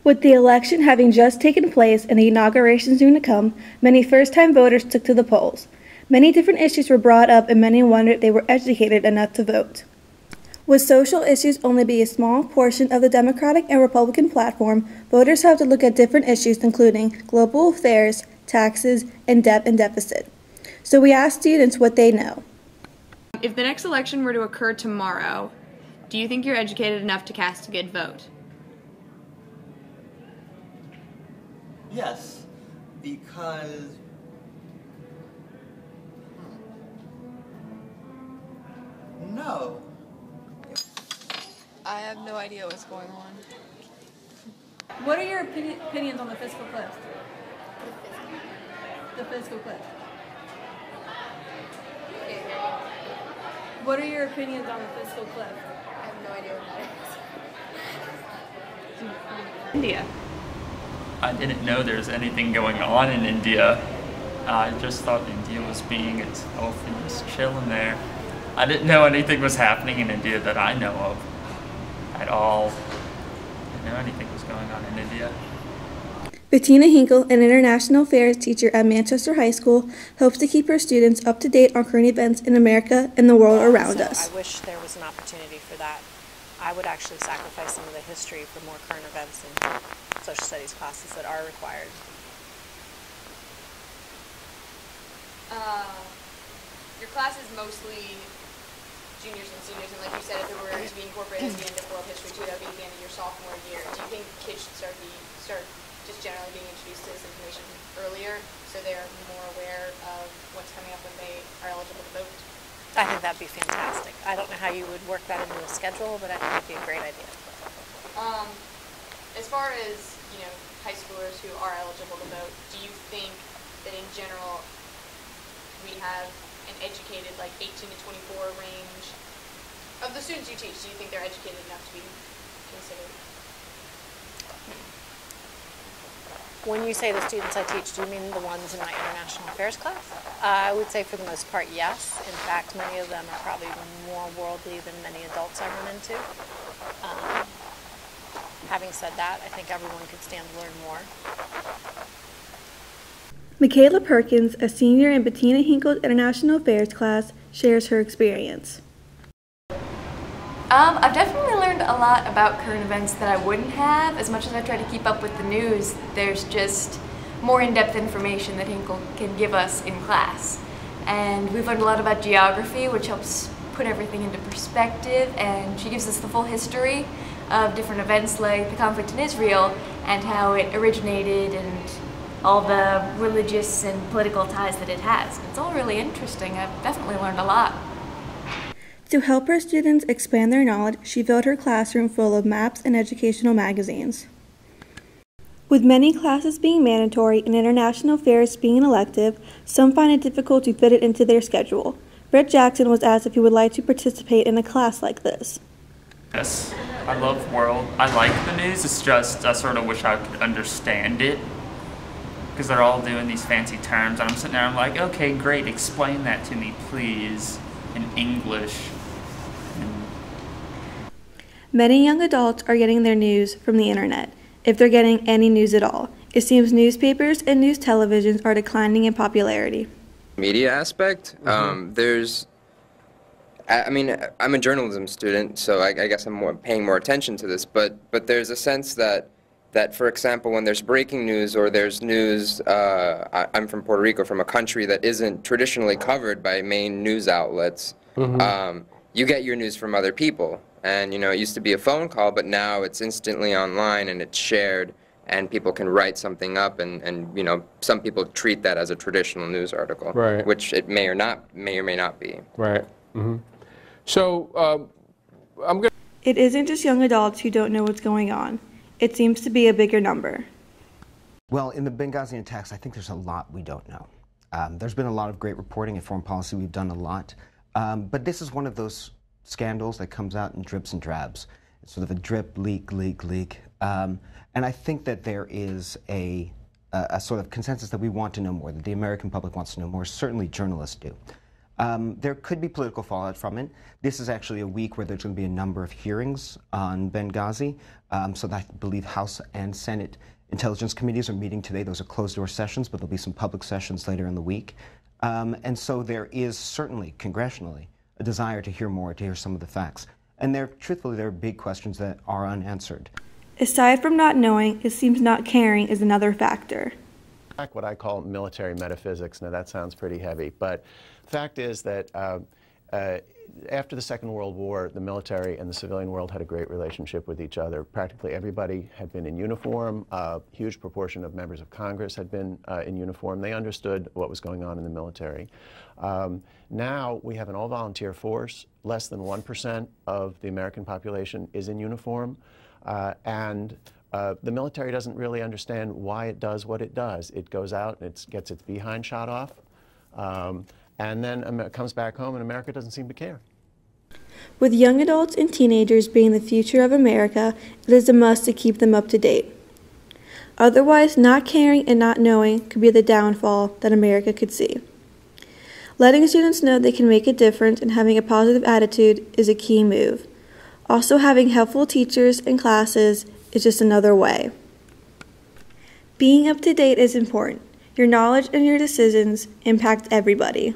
With the election having just taken place and the inauguration soon to come, many first-time voters took to the polls. Many different issues were brought up and many wondered if they were educated enough to vote. Would social issues only be a small portion of the Democratic and Republican platform, voters have to look at different issues including global affairs, taxes, and debt and deficit. So we asked students what they know. If the next election were to occur tomorrow, do you think you're educated enough to cast a good vote? Yes, because no. I have no idea what's going on. What are your opinions on the fiscal cliff? The fiscal cliff. What are your opinions on the fiscal cliff? I have no idea what that is. India. I didn't know there was anything going on in India. I just thought India was being itself and just chilling there. I didn't know anything was happening in India that I know of at all. I didn't know anything was going on in India. Bettina Hinkle, an international affairs teacher at Manchester High School, hopes to keep her students up to date on current events in America and the world around us. I wish there was an opportunity for that. I would actually sacrifice some of the history for more current events and social studies classes that are required. Your class is mostly juniors and seniors, and like you said, if it were to be incorporated at the end of world history too, that would be at the end of your sophomore year. Do you think kids should start just generally being introduced to this information earlier so they're more aware of what's coming up when they are eligible to vote? I think that'd be fantastic. I don't know how you would work that into a schedule, but I think it'd be a great idea. As far as, high schoolers who are eligible to vote, do you think that in general we have an educated, 18 to 24 range of the students you teach? Do you think they're educated enough to be considered? When you say the students I teach, do you mean the ones in my international affairs class? I would say for the most part, yes. In fact, many of them are probably more worldly than many adults I run into. Having said that, I think everyone could stand to learn more. Michaela Perkins, a senior in Bettina Hinkle's international affairs class, shares her experience. I've definitely learned a lot about current events that I wouldn't have. As much as I try to keep up with the news, there's just more in-depth information that Hinkle can give us in class. And we've learned a lot about geography, which helps put everything into perspective, and she gives us the full history of different events like the conflict in Israel and how it originated and all the religious and political ties that it has. It's all really interesting. I've definitely learned a lot. To help her students expand their knowledge, she filled her classroom full of maps and educational magazines. With many classes being mandatory and international affairs being an elective, some find it difficult to fit it into their schedule. Brett Jackson was asked if he would like to participate in a class like this. Yes, I love world. I like the news. It's just I sort of wish I could understand it because they're all doing these fancy terms, and I'm sitting there. I'm like, okay, great. Explain that to me, please, in English. Many young adults are getting their news from the internet, if they're getting any news at all. It seems newspapers and news televisions are declining in popularity. Media aspect, I'm a journalism student, so I guess I'm paying more attention to this, but there's a sense that, for example, when there's breaking news or there's news, I'm from Puerto Rico, from a country that isn't traditionally covered by main news outlets, you get your news from other people. And, it used to be a phone call, but now it's instantly online and it's shared and people can write something up and some people treat that as a traditional news article, right, which it may or may not be. Right. So, It isn't just young adults who don't know what's going on. It seems to be a bigger number. Well, in the Benghazi attacks, I think there's a lot we don't know. There's been a lot of great reporting in foreign policy. We've done a lot. But this is one of those scandals that comes out in drips and drabs. It's sort of a drip, leak, leak, leak. And I think that there is a sort of consensus that we want to know more, that the American public wants to know more. Certainly journalists do. There could be political fallout from it. This is actually a week where there's going to be a number of hearings on Benghazi. So that I believe House and Senate Intelligence Committees are meeting today. Those are closed-door sessions, but there'll be some public sessions later in the week. And so there is certainly, congressionally, a desire to hear more, to hear some of the facts. And truthfully, there are big questions that are unanswered. Aside from not knowing, it seems not caring is another factor. What I call military metaphysics. Now that sounds pretty heavy, but the fact is that after the Second World War, the military and the civilian world had a great relationship with each other. Practically everybody had been in uniform. A huge proportion of members of Congress had been in uniform. They understood what was going on in the military. Now we have an all-volunteer force. Less than 1% of the American population is in uniform. The military doesn't really understand why it does what it does. It goes out and it gets its behind shot off, and then comes back home, and America doesn't seem to care. With young adults and teenagers being the future of America, it is a must to keep them up to date. Otherwise, not caring and not knowing could be the downfall that America could see. Letting students know they can make a difference and having a positive attitude is a key move. Also, having helpful teachers and classes is just another way. Being up to date is important. Your knowledge and your decisions impact everybody.